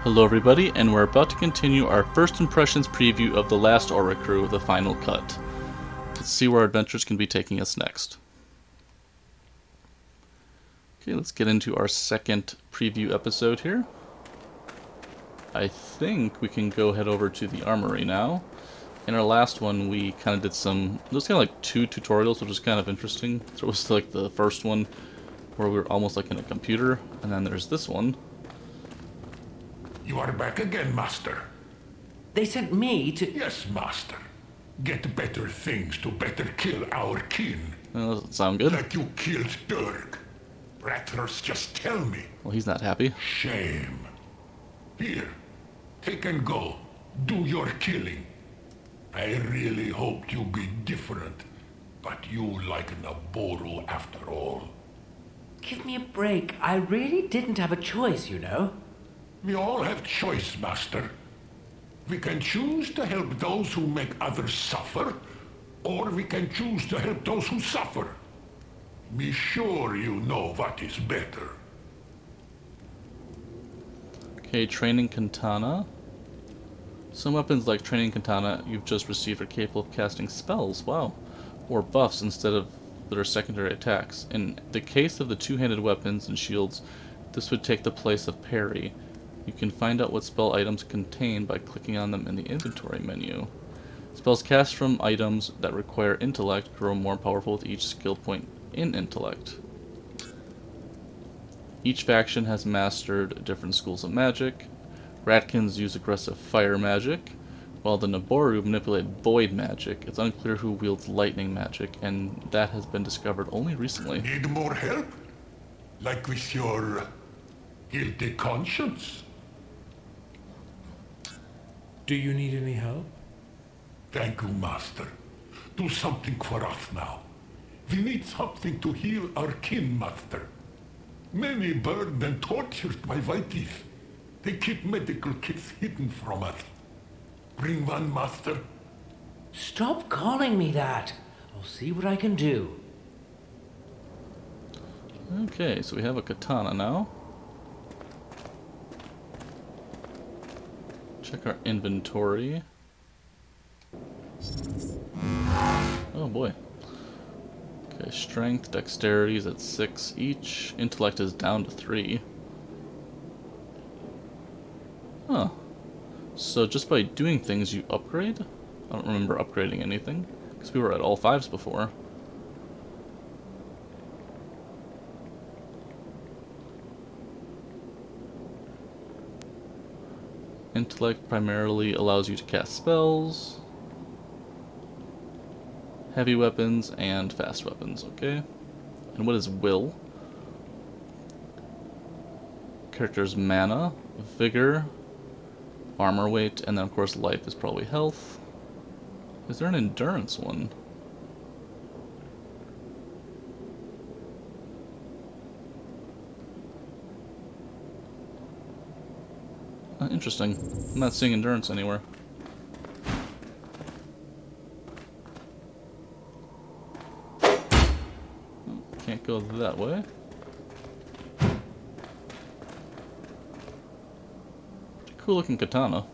Hello everybody, and we're about to continue our first impressions preview of the Last Oricru, the final cut. Let's see where our adventures can be taking us next. Okay, let's get into our second preview episode here. I think we can go head over to the armory now. In our last one, we kind of did some, it was kind of like two tutorials, which was kind of interesting. So it was like the first one where we were almost like in a computer, and then there's this one. You are back again, Master. They sent me to... Yes, Master. Get better things to better kill our kin. That doesn't sound good. Like you killed Dirk. Rathers, just tell me. Well, he's not happy. Shame. Here, take and go. Do your killing. I really hoped you'd be different, but you like Naboru after all. Give me a break. I really didn't have a choice, you know. We all have choice, Master. We can choose to help those who make others suffer, or we can choose to help those who suffer. Be sure you know what is better. Okay, training katana. Some weapons like training katana you've just received are capable of casting spells, wow, or buffs instead of their secondary attacks. In the case of the two-handed weapons and shields, this would take the place of parry. You can find out what spell items contain by clicking on them in the inventory menu. Spells cast from items that require intellect grow more powerful with each skill point in intellect. Each faction has mastered different schools of magic. Ratkins use aggressive fire magic, while the Naboru manipulate void magic. It's unclear who wields lightning magic, and that has been discovered only recently. Need more help? Like with your guilty conscience? Do you need any help? Thank you, Master. Do something for us now. We need something to heal our kin, Master. Many burned and tortured by Whiteys. They keep medical kits hidden from us. Bring one, Master. Stop calling me that. I'll see what I can do. Okay, so we have a katana now. Check our inventory. Oh boy. Okay, strength, dexterity is at 6 each. Intellect is down to 3. Huh. So just by doing things you upgrade? I don't remember upgrading anything, because we were at all 5s before. Intellect primarily allows you to cast spells, heavy weapons, and fast weapons, okay? And what is will? Character's mana, vigor, armor weight, and then of course life is probably health. Is there an endurance one? Interesting. I'm not seeing endurance anywhere. Can't go that way. Pretty cool looking katana.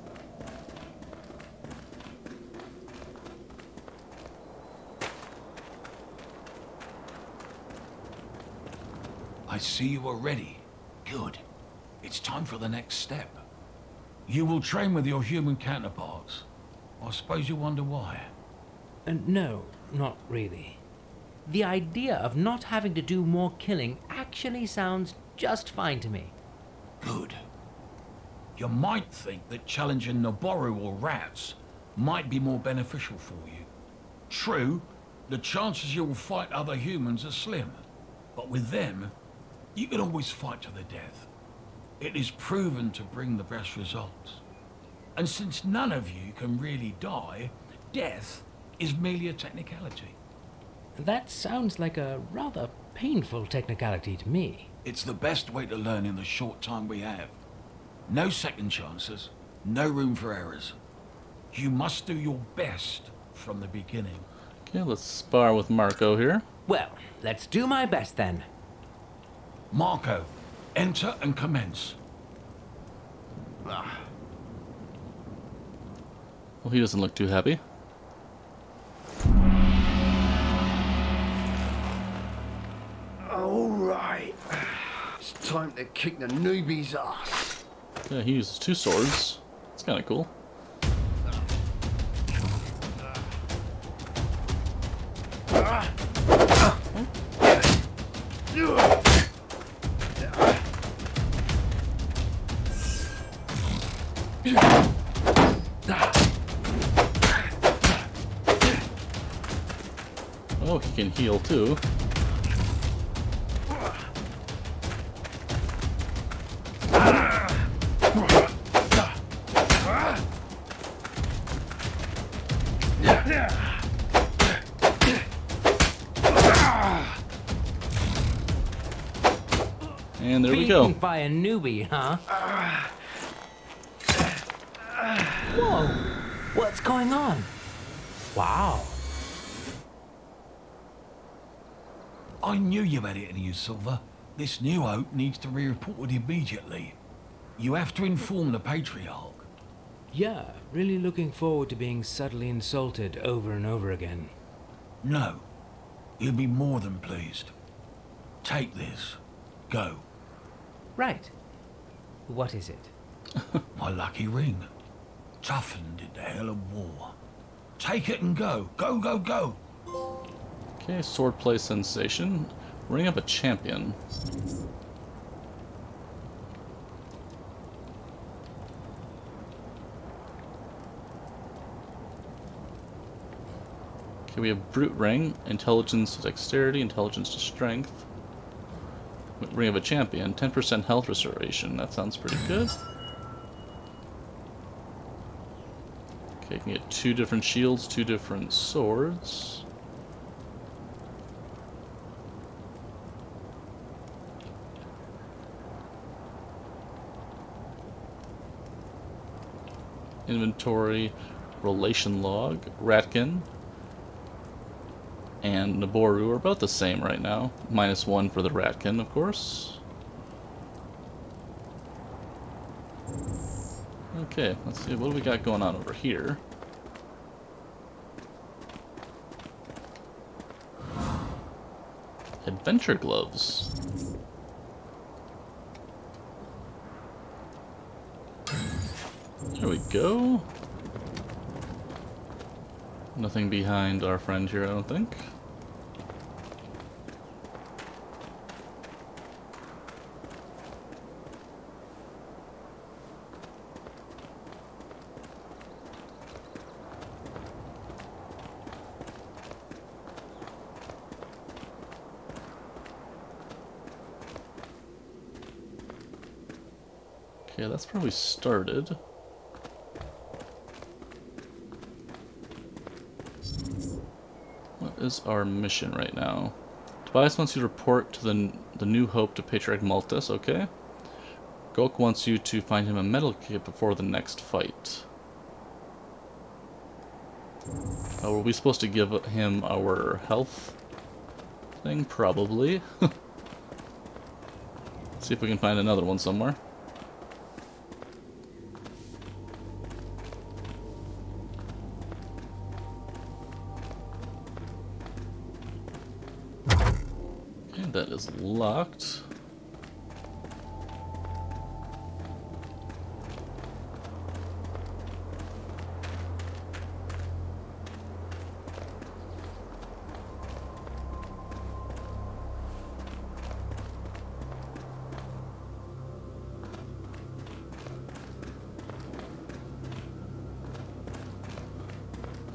I see you are ready. Good. It's time for the next step. You will train with your human counterparts. I suppose you wonder why. No, not really. The idea of not having to do more killing actually sounds just fine to me. Good. You might think that challenging Naboru or rats might be more beneficial for you. True, the chances you will fight other humans are slim, but with them, you can always fight to the death. It is proven to bring the best results. And since none of you can really die, death is merely a technicality. That sounds like a rather painful technicality to me. It's the best way to learn in the short time we have. No second chances, no room for errors. You must do your best from the beginning. Okay, let's spar with Marco here. Well, let's do my best then. Marco, enter and commence. Well, he doesn't look too happy. All right. It's time to kick the newbie's ass. Yeah, he uses 2 swords. It's kind of cool. Oh, he can heal too. And there we go. Beaten by a newbie, huh? Whoa! What's going on? Wow. I knew you had it in you, Silver. This new hope needs to be reported immediately. You have to inform the Patriarch. Yeah, really looking forward to being subtly insulted over and over again. No. He'll be more than pleased. Take this. Go. Right. What is it? My lucky ring. Toughened in the hell of war. Take it and go. Go, go, go. Okay, swordplay sensation. Ring of a champion. Okay, we have brute ring, intelligence to dexterity, intelligence to strength. Ring of a champion, 10% health restoration. That sounds pretty good. Okay, you can get 2 different shields, 2 different swords. Inventory, relation log, Ratkin, and Naboru are about the same right now. -1 for the Ratkin, of course. Okay, let's see, what do we got going on over here? Adventure gloves. There we go. Nothing behind our friend here, I don't think. Okay, that's where we started. What is our mission right now? Tobias wants you to report to the New Hope to Patriarch Maltus, okay? Gok wants you to find him a metal kit before the next fight. Oh, were we supposed to give him our health thing? Probably. See if we can find another one somewhere. Okay, that is locked.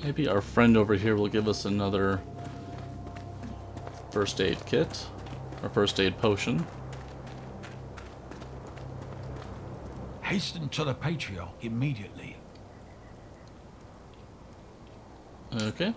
Maybe our friend over here will give us another first aid kit, or first aid potion. Hasten to the Patriarch immediately. Okay.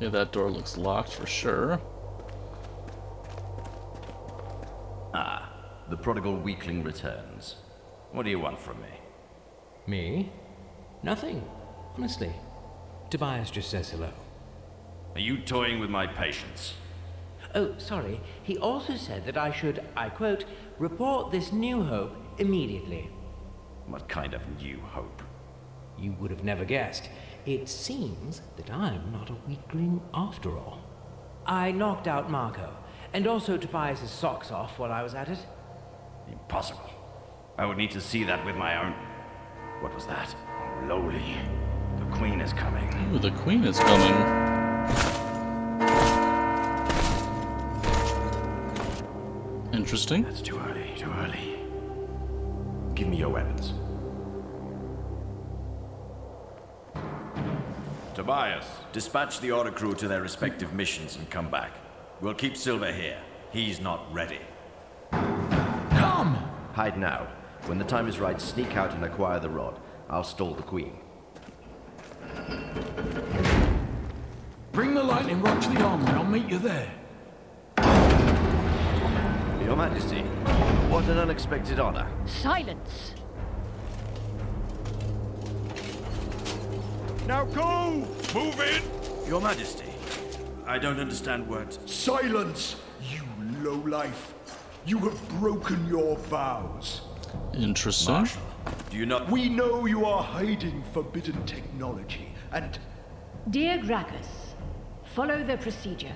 Okay, that door looks locked for sure. Ah, the prodigal weakling returns. What do you want from me? Me? Nothing, honestly. Tobias just says hello. Are you toying with my patience? Oh, sorry. He also said that I should, I quote, report this new hope immediately. What kind of new hope? You would have never guessed. It seems that I'm not a weakling after all. I knocked out Marco, and also Tobias' socks off while I was at it. Impossible. I would need to see that with my own... What was that? Oh, lowly. The Queen is coming. Ooh, the Queen is coming. Interesting. That's too early, too early. Give me your weapons. Tobias, dispatch the Oricru to their respective missions and come back. We'll keep Silver here. He's not ready. Come! Hide now. When the time is right, sneak out and acquire the rod. I'll stall the Queen. Bring the lightning rod to the armory. I'll meet you there. Your Majesty, what an unexpected honor. Silence! Now go! Move in! Your Majesty, I don't understand what... Silence, you lowlife. You have broken your vows. Interesting. Marshal, do you not... We know you are hiding forbidden technology, and Dear Gracchus, follow the procedure.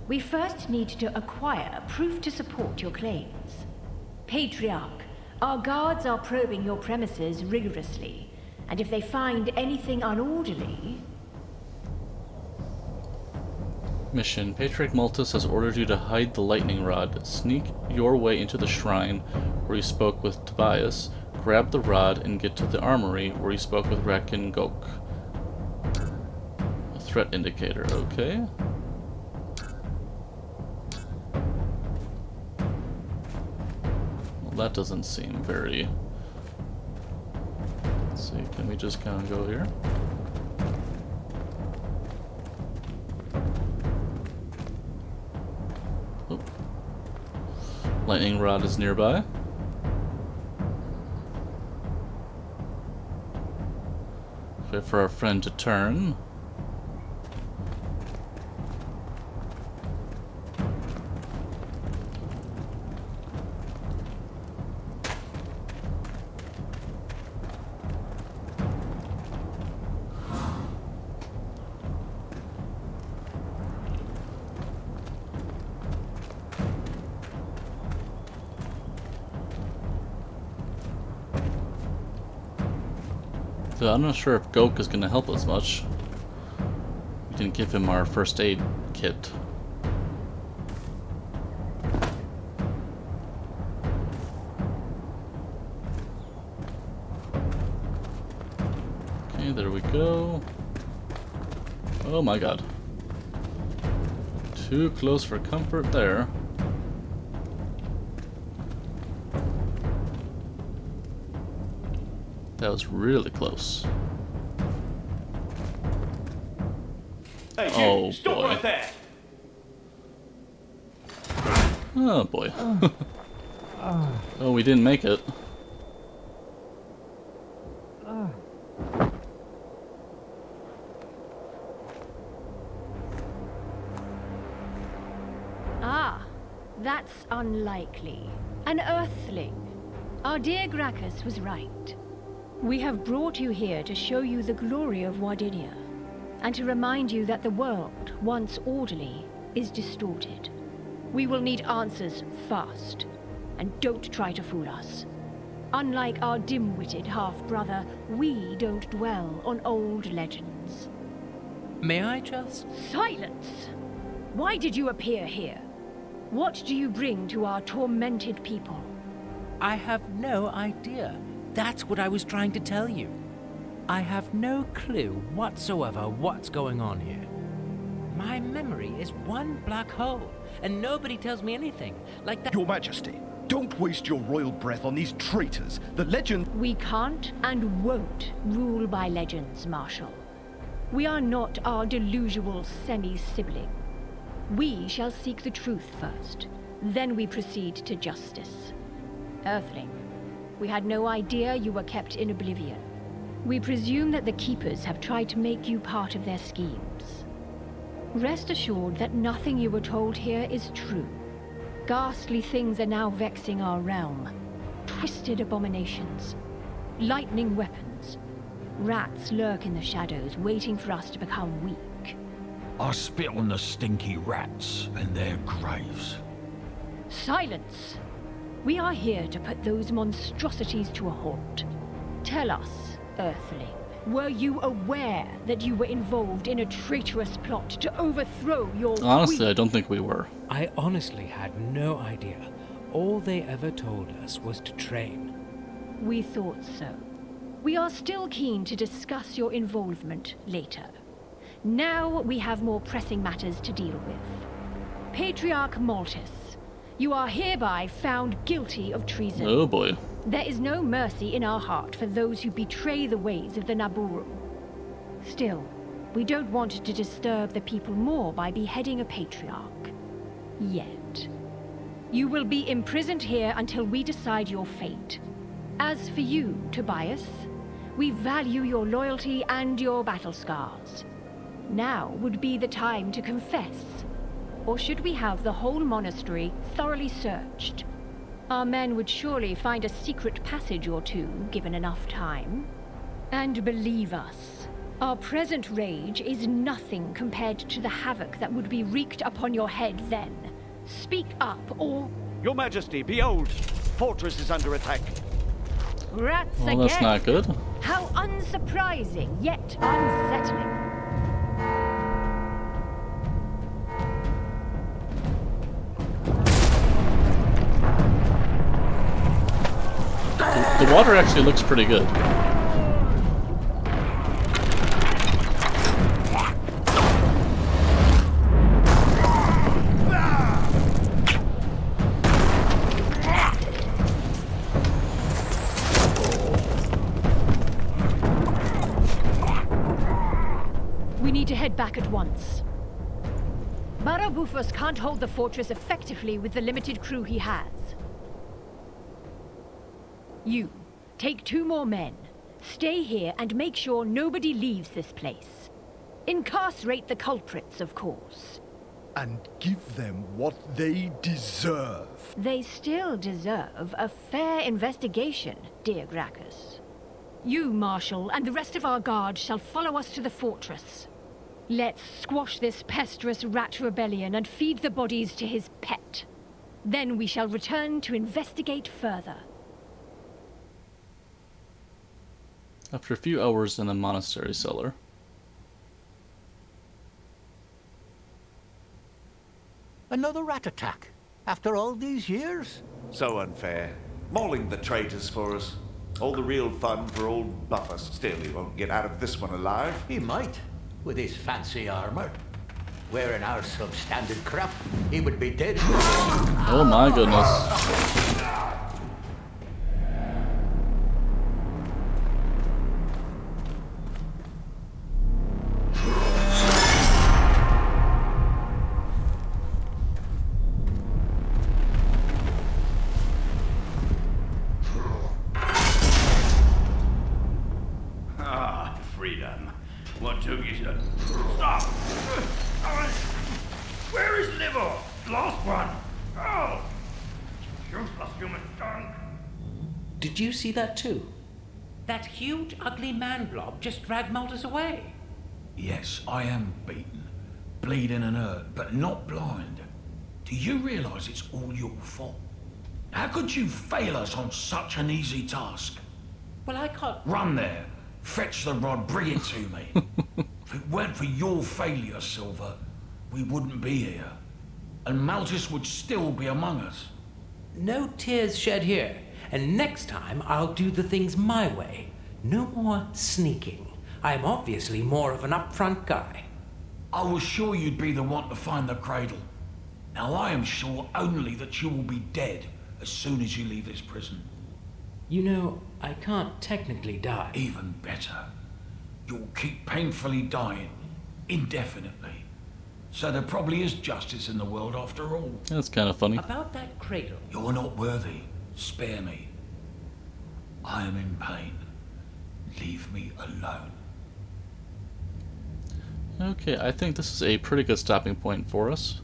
We first need to acquire proof to support your claims. Patriarch, our guards are probing your premises rigorously, and if they find anything unorderly... Mission. Patriarch Maltus has ordered you to hide the lightning rod. Sneak your way into the shrine where you spoke with Tobias. Grab the rod and get to the armory where you spoke with Rakin Gok. A threat indicator, okay. Well, that doesn't seem very... Let's see, can we just kind of go here? Oh. Lightning rod is nearby. Wait for our friend to turn. So I'm not sure if Gok is going to help us much. We didn't give him our first aid kit. Okay, there we go. Oh my god. Too close for comfort there. That was really close. Hey, oh stop boy. right there! Oh boy. Oh, we didn't make it. Ah, that's unlikely. An Earthling. Our dear Gracchus was right. We have brought you here to show you the glory of Wardinia, and to remind you that the world, once orderly, is distorted. We will need answers fast, and don't try to fool us. Unlike our dim-witted half-brother, we don't dwell on old legends. May I just... Silence! Why did you appear here? What do you bring to our tormented people? I have no idea. That's what I was trying to tell you. I have no clue whatsoever what's going on here. My memory is one black hole, and nobody tells me anything. Like that. Your Majesty, don't waste your royal breath on these traitors. The legend... We can't and won't rule by legends, Marshal. We are not our delusional semi-sibling. We shall seek the truth first, then we proceed to justice. Earthling, we had no idea you were kept in oblivion. We presume that the Keepers have tried to make you part of their schemes. Rest assured that nothing you were told here is true. Ghastly things are now vexing our realm. Twisted abominations. Lightning weapons. Rats lurk in the shadows, waiting for us to become weak. I spit on the stinky rats and their graves. Silence! We are here to put those monstrosities to a halt. Tell us, Earthling, were you aware that you were involved in a traitorous plot to overthrow your Honestly, queen? I don't think we were. I honestly had no idea. All they ever told us was to train. We thought so. We are still keen to discuss your involvement later. Now we have more pressing matters to deal with. Patriarch Maltus, you are hereby found guilty of treason. Oh boy. There is no mercy in our heart for those who betray the ways of the Naburu. Still, we don't want to disturb the people more by beheading a patriarch. Yet. You will be imprisoned here until we decide your fate. As for you, Tobias, we value your loyalty and your battle scars. Now would be the time to confess. Or should we have the whole monastery thoroughly searched? Our men would surely find a secret passage or two, given enough time. And believe us, our present rage is nothing compared to the havoc that would be wreaked upon your head then. Speak up, or... Your Majesty, behold! Fortress is under attack. Rats Well, again! that's not good. How unsurprising, yet unsettling. The water actually looks pretty good. We need to head back at once. Barabufus can't hold the fortress effectively with the limited crew he has. You, take 2 more men. Stay here and make sure nobody leaves this place. Incarcerate the culprits, of course. And give them what they deserve. They still deserve a fair investigation, dear Gracchus. You, Marshal, and the rest of our guard shall follow us to the fortress. Let's squash this pesteous rat rebellion and feed the bodies to his pet. Then we shall return to investigate further. After a few hours in a monastery cellar. Another rat attack? After all these years? So unfair. Mauling the traitors for us. All the real fun for old Buffus. Still, he won't get out of this one alive. He might, with his fancy armor. Wearing our substandard crap, he would be dead. Oh my goodness. Freedom. What took you to... Stop! Where is Liver? Lost one! Oh! Useless human skunk! Did you see that too? That huge, ugly man blob just dragged Maltus away. Yes, I am beaten, bleeding and hurt, but not blind. Do you realize it's all your fault? How could you fail us on such an easy task? Well, I can't... Run there. Fetch the rod, bring it to me. If it weren't for your failure, Silver, we wouldn't be here. And Maltus would still be among us. No tears shed here. And next time, I'll do the things my way. No more sneaking. I'm obviously more of an upfront guy. I was sure you'd be the one to find the cradle. Now I am sure only that you will be dead as soon as you leave this prison. You know, I can't technically die. Even better. you'll keep painfully dying indefinitely. So there probably is justice in the world after all. That's kind of funny. About that cradle. You're not worthy. Spare me. I am in pain. Leave me alone. Okay, I think this is a pretty good stopping point for us.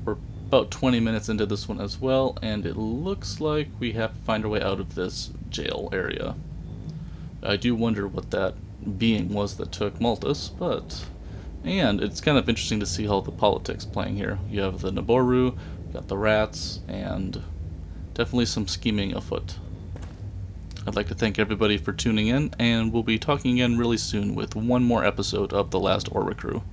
We're about 20 minutes into this one as well, and it looks like we have to find our way out of this jail area. I do wonder what that being was that took Maltus, but... And it's kind of interesting to see how the politics playing here. You have the Naboru, you got the rats, and definitely some scheming afoot. I'd like to thank everybody for tuning in, and we'll be talking again really soon with one more episode of The Last Oricru.